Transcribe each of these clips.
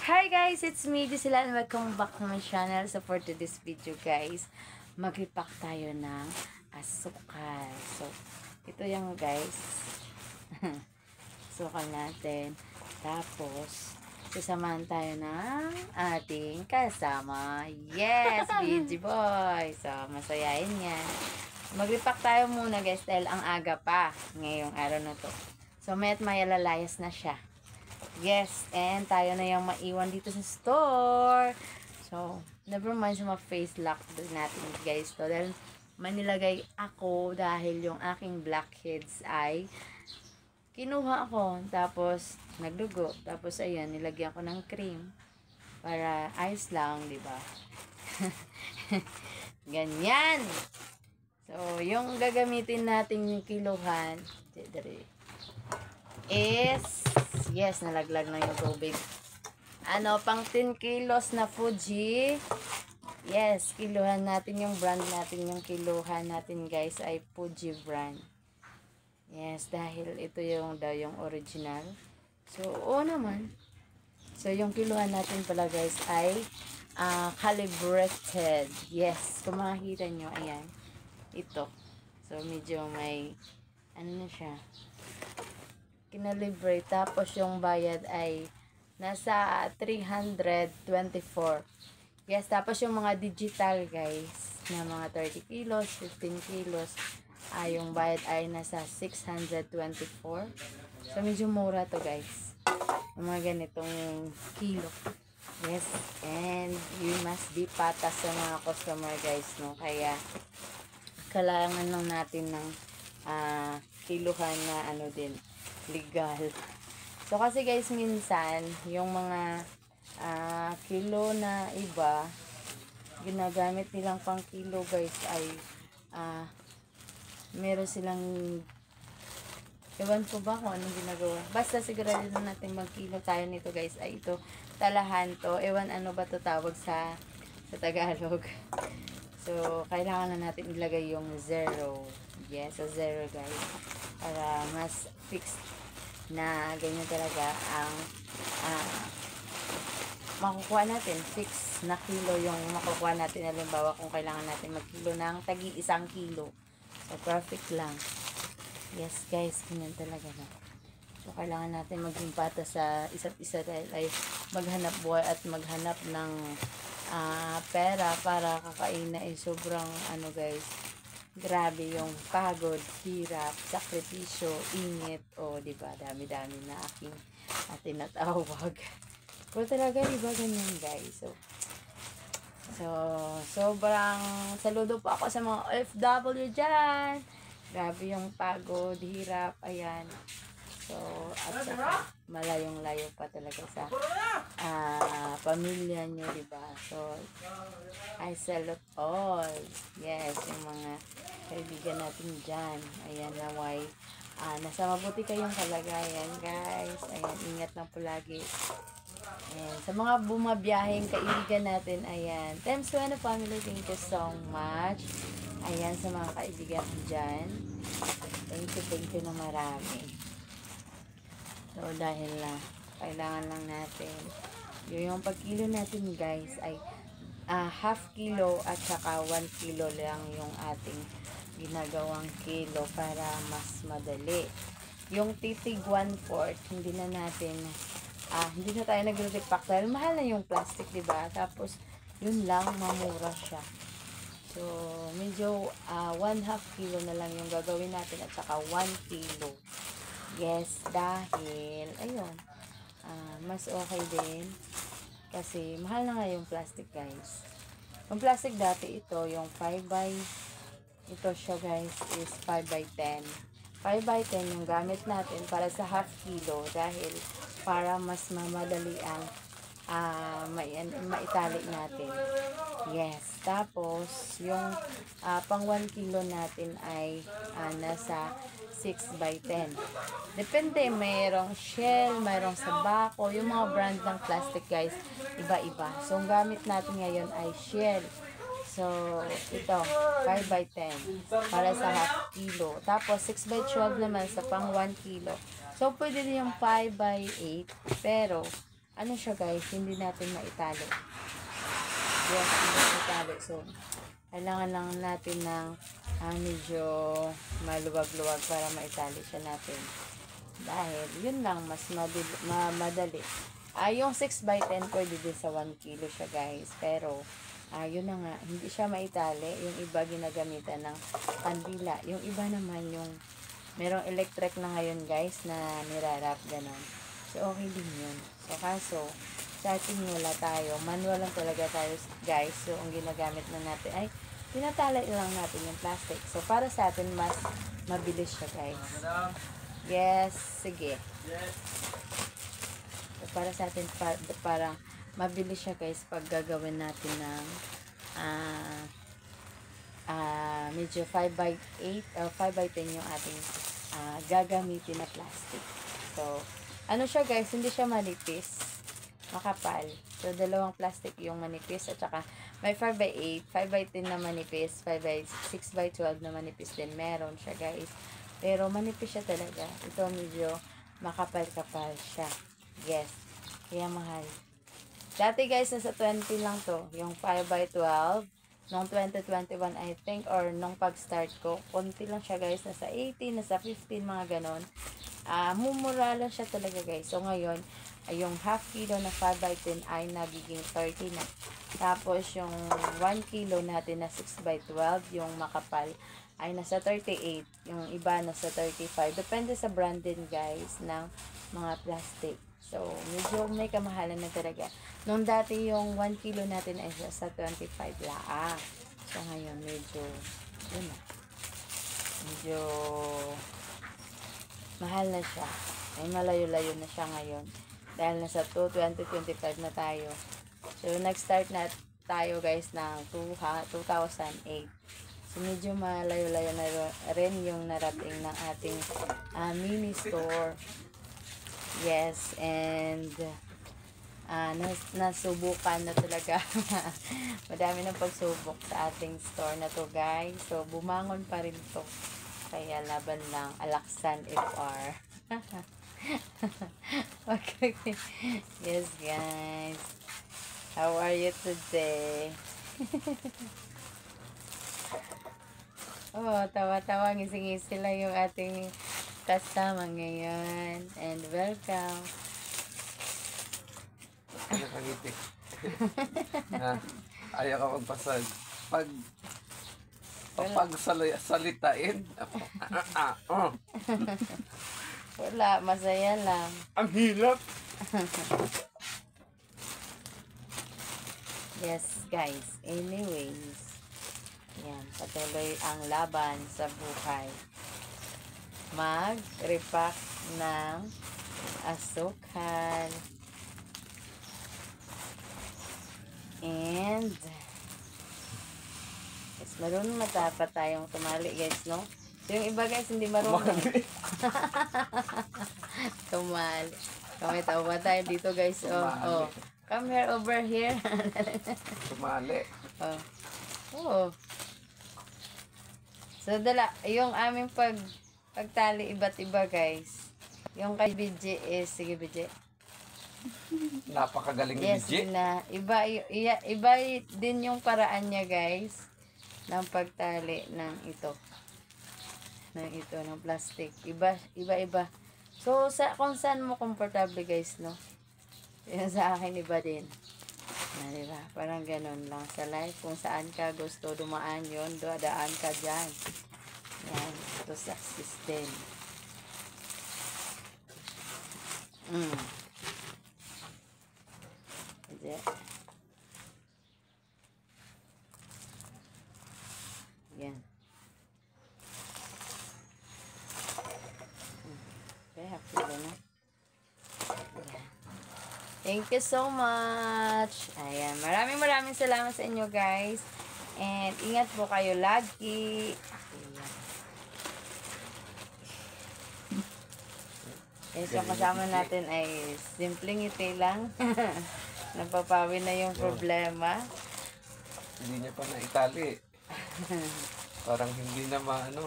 Hi guys, it's me, Gisela, and welcome back to my channel. So for today's video guys, mag-repack tayo ng asukal. So, ito yung guys. Asukal natin. Tapos, sasamahan tayo ng ating kasama. Yes, BG Boy. So, masayain yan. Mag-repack tayo muna guys dahil ang aga pa ngayong araw na to. So, mayat maya lalayas na siya. Yes, and tayo na yung maiwan dito sa store. So, never mind sa mga face lock natin guys. So, dahil manilagay ako dahil yung aking blackheads ay kinuha ako. Tapos, nagdugo. Tapos, ayan, nilagyan ko ng cream. Para ayos lang, di ba? Ganyan. So, yung gagamitin natin yung kiluhan is yes, nalaglag na yung tubig. Pang 10 kilos na Fuji. Yes, kiluhan natin yung brand natin. Yung kiluhan natin guys ay Fuji brand. Yes, dahil ito yung daw yung original. So, oo naman. So, yung kiluhan natin pala guys ay calibrated. Yes, kung makikita nyo, ayan. Ito. So, medyo may ano na siya, kinalibre. Tapos yung bayad ay nasa 324. Yes, tapos yung mga digital guys na mga 30 kilos, 15 kilos, yung bayad ay nasa 624. So medyo mura to guys, yung mga ganitong kilo. Yes, and you must be patas sa mga customer guys, no? Kaya kailangan lang natin ng kiluhan na ano din, legal. So, kasi guys, minsan, yung mga kilo na iba, ginagamit nilang pang kilo guys, ay meron silang, ewan ko ba kung anong ginagawa. Basta sigurado natin magkilo tayo nito guys, ay ito, talahan to. Ewan ano ba to tawag sa Tagalog. So, kailangan na natin ilagay yung zero. Yes, so zero guys. Para mas fixed na ganyan talaga ang makukuha natin. Fixed na kilo yung makukuha natin. Halimbawa kung kailangan natin magkilo ng tagi 1 kilo. So, perfect lang. Yes guys, ganyan talaga na. So, kailangan natin maging pata sa isa't isa dahil ay maghanap buhay at maghanap ng pera para kakain na sobrang ano guys, grabe yung pagod, hirap, sakripisyo, init, diba, dami-dami na aking tinatawag. Pero talaga diba ganyan guys. So sobrang saludo po ako sa mga OFW dyan. Grabe yung pagod, hirap, ayan. So, at saka malayong-layo pa talaga sa pamilya nyo, diba? So, I salute all. Yes, yung mga kaibigan natin dyan. Ayan, naway. Nasa mabuti kayong kalagayan, guys. Ayan, ingat lang po lagi. Ayan, sa mga bumabiyaheng kaibigan natin, ayan. Thanks to the family, thank you so much. Ayan, sa mga kaibigan dyan. Thank you na marami. So, dahil kailangan lang natin, yung pagkilo natin guys ay half kilo at saka 1 kilo lang yung ating ginagawang kilo para mas madali. Yung titig 1/4, hindi na tayo nagre-repack dahil mahal na yung plastic, diba? Tapos, yun lang, mamura siya. So, medyo 1/2 kilo na lang yung gagawin natin at saka 1 kilo. Yes, dahil, ayun, mas okay din. Kasi, mahal na nga yung plastic, guys. Yung plastic dati, ito, yung 5x, ito siya, guys, is 5x10. 5x10 yung gamit natin para sa half kilo dahil para mas mamadali ang maitali natin. Yes. Tapos, yung pang 1 kilo natin ay nasa 6x10. Depende, mayroong Shell, mayroong Sabaco, yung mga brand ng plastic guys, iba-iba. So, ang gamit natin ngayon ay Shell. So, ito, 5x10 para sa half kilo. Tapos, 6x12 naman sa pang 1 kilo. So, pwede din yung 5x8, pero ano siya guys, hindi natin maitali. Yes, hindi maitali. So, kailangan lang natin ng medyo maluwag-luwag para maitali siya natin. Dahil, yun lang, mas madali. Yung 6x10 pwede din sa 1 kilo siya guys. Pero, yun na nga, hindi siya maitali. Yung iba ginagamitan ng kandila. Yung iba naman yung merong electric na ngayon guys na nirarap ganon. So, okay din yun. So, kaso, sa atin wala tayo. Manual lang talaga tayo guys. So, ang ginagamit na natin ay tinatali lang natin yung plastic. So, para sa atin, mas mabilis siya guys. Yes, sige. So, para sa atin, parang mabilis siya guys pag gagawin natin ng medyo 5x8 or 5x10 yung ating gagamitin na plastic. So, ano siya guys, hindi siya manipis, makapal. So, dalawang plastic yung manipis at saka may 5x8, 5x10 na manipis, 6x12 na manipis din. Meron siya guys. Pero manipis siya talaga. Ito medyo makapal-kapal siya. Yes. Kaya mahal. Dati guys, nasa 20 lang to. Yung 5x12. Noong 2021 I think, or nung pag-start ko, konti lang siya guys. Nasa 18, nasa 15, mga ganon. Mumura lang siya talaga guys. So ngayon, yung half kilo na 5x10 ay nagiging 30 na. Tapos yung 1 kilo natin na 6x12, yung makapal, ay nasa 38. Yung iba nasa 35. Depende sa brand din guys ng mga plastic. So, medyo may kamahalan na talaga. Nung dati yung 1 kilo natin ay sa 25 lang. So, ngayon medyo, yun na. Medyo mahal na siya. Ay malayo-layo na siya ngayon. Dahil nasa 2025 na tayo. So, nag-start na tayo guys ng 2008. So, medyo malayo-layo na rin yung narating ng ating mini store. Yes, and nasubukan na talaga. Madami ng pagsubok sa ating store na to guys. So, bumangon pa rin to. Kaya laban lang, Alaksan FR. Okay. Yes guys. How are you today? Oh, tawa-tawa, ngising-ngisi lang yung ating kasama ngayon. And welcome. Nakangiti. Ayaw ka magpasal. Pag salitain. Wala, masaya lang. Ang hilap. Yes, guys. Anyways. Yan, patuloy ang laban sa buhay. Mag-repack ng asukal. And yes, marunong matapat tayong tumali guys, no? So, yung iba guys, hindi marunong. Tumali. Kami tawa tayo dito guys. Oh. Come here, over here. Tumali. Oh. Oh. So, yung aming pagtali iba't iba guys. Yung kay BJ is, sige BJ. Napakagaling ni Yes, BJ. iba din yung paraan niya guys ng pagtali ng ito. Ng plastic. Iba. So, kung saan mo komportable guys, no? Yan sa akin iba din. Diba? Parang ganun lang sa life. Kung saan ka gusto dumaan yun, dadaan ka dyan. Yan. Ito success din. Yan. Okay, happy na. Yan. Thank you so much. Ayan. Maraming salamat sa inyo guys. And ingat po kayo lagi. Ayan. Yes, yung kasama natin ay simpleng ngiti lang. Napapawi na yung problema. Hindi niya pa naitali. Parang hindi na maano.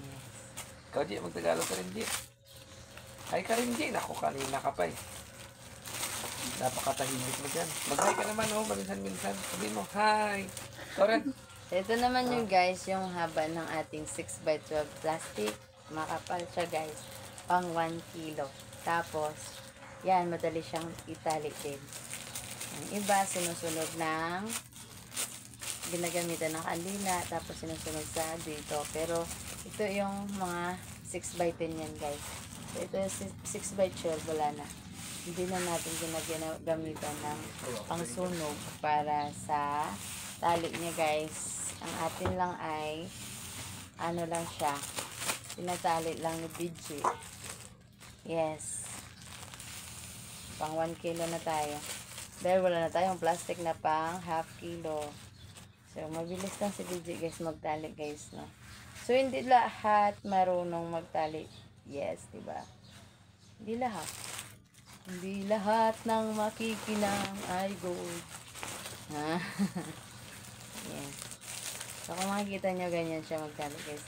Yes. Ikaw, G, magtagalog ka rin, G. Hi ka rin, Jane. Ako kanina ka pa eh. Napakatahimik mo dyan. Mag-hi ka naman, oh. Minsan-minsan. Sabi mo, hi. Toren. Ito naman yung guys, yung haba ng ating 6x12 plastic. Makapal siya guys. Pang 1 kilo. Tapos, yan, madali siyang itali din. Ang iba, sinusunod ng ginagamitan ng kandila. Tapos, sinusunod sa dito. Pero, ito yung mga 6x10 yan guys. So, ito yung 6x12, wala na. Hindi na natin ginagamitan ng pangsunog para sa tali niya guys. Ang atin lang ay ano lang siya, tinatali lang ni BG. Yes, pang 1 kilo na tayo dahil wala na tayong plastic na pang half kilo. So mabilis lang si BG guys magtali guys, no? So hindi lahat marunong magtali. Yes, diba? Hindi lahat ng makikinang ay gold. Ha? Yan. So, kung makikita nyo, ganyan siya magtali guys.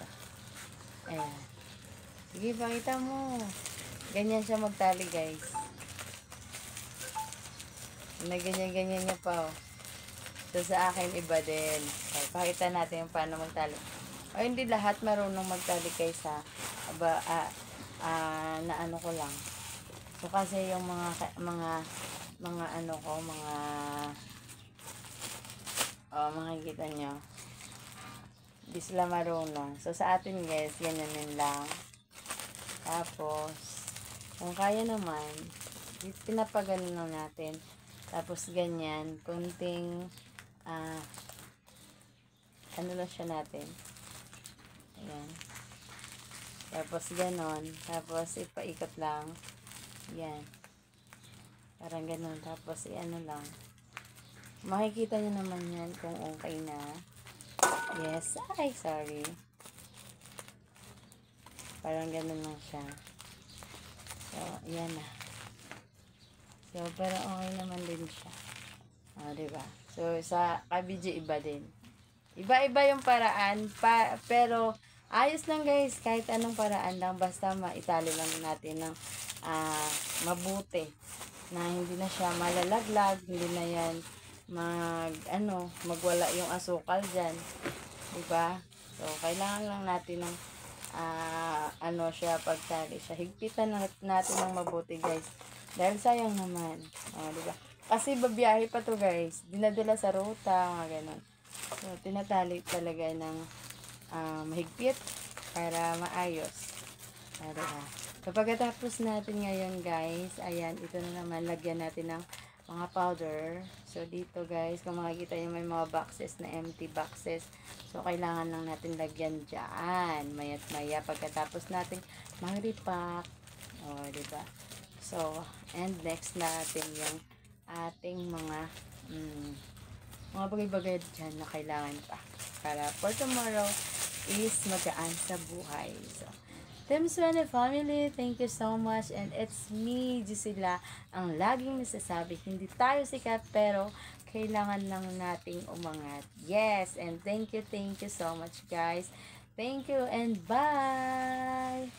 Ayan. Sige, pakita mo. Ganyan siya magtali guys. Na ganyan-ganyan niya pa, oh. So, sa akin, iba din. So, pakita natin yung paano magtali. O, hindi lahat marunong magtali guys, ha. Aba, na ano ko lang. So, kasi yung mga ano ko, makikita nyo, di sila marunong. So, sa atin guys, ganyanin lang. Tapos, kung kaya naman, pinapaganon lang natin. Tapos, ganyan, kunting, ano lang siya natin. Ayan. Tapos, ganon. Tapos, ipaikot lang. Yan. Parang ganon. Tapos, ano lang. Makikita nyo naman yan kung okay na. Yes. Ay, sorry. Parang ganon lang siya. So, yan na. So, pero okay naman din siya. O, diba? So, sa KBG, iba din. Iba-iba yung paraan. Pero, ayos lang guys. Kahit anong paraan lang. Basta maitali lang natin ng mabuti. Na hindi na siya malalaglag. Hindi na yan magwala yung asukal dyan. Diba? So, kailangan lang natin ng siya pagtali siya. Higpitan natin ng mabuti guys. Dahil sayang naman. Diba? Kasi babiyahe pa to guys. Dinadala sa ruta, mga ganun. So, tinatali talaga ng mahigpit para maayos. Diba? So, pagkatapos natin ngayon guys, ayan, ito na naman, lagyan natin ng mga powder. So, dito guys, kung makikita nyo may mga boxes na empty boxes. So, kailangan lang natin lagyan dyan. Maya't maya, pagkatapos natin mag-repack. Diba? So, and next natin yung ating mga bagay-bagay dyan na kailangan pa. Para for tomorrow is magaan sa buhay. So, Team Swene family, thank you so much. And it's me, Gisela, ang laging nasasabi, hindi tayo sikat, pero kailangan lang nating umangat. Yes, and thank you so much guys. Thank you and bye!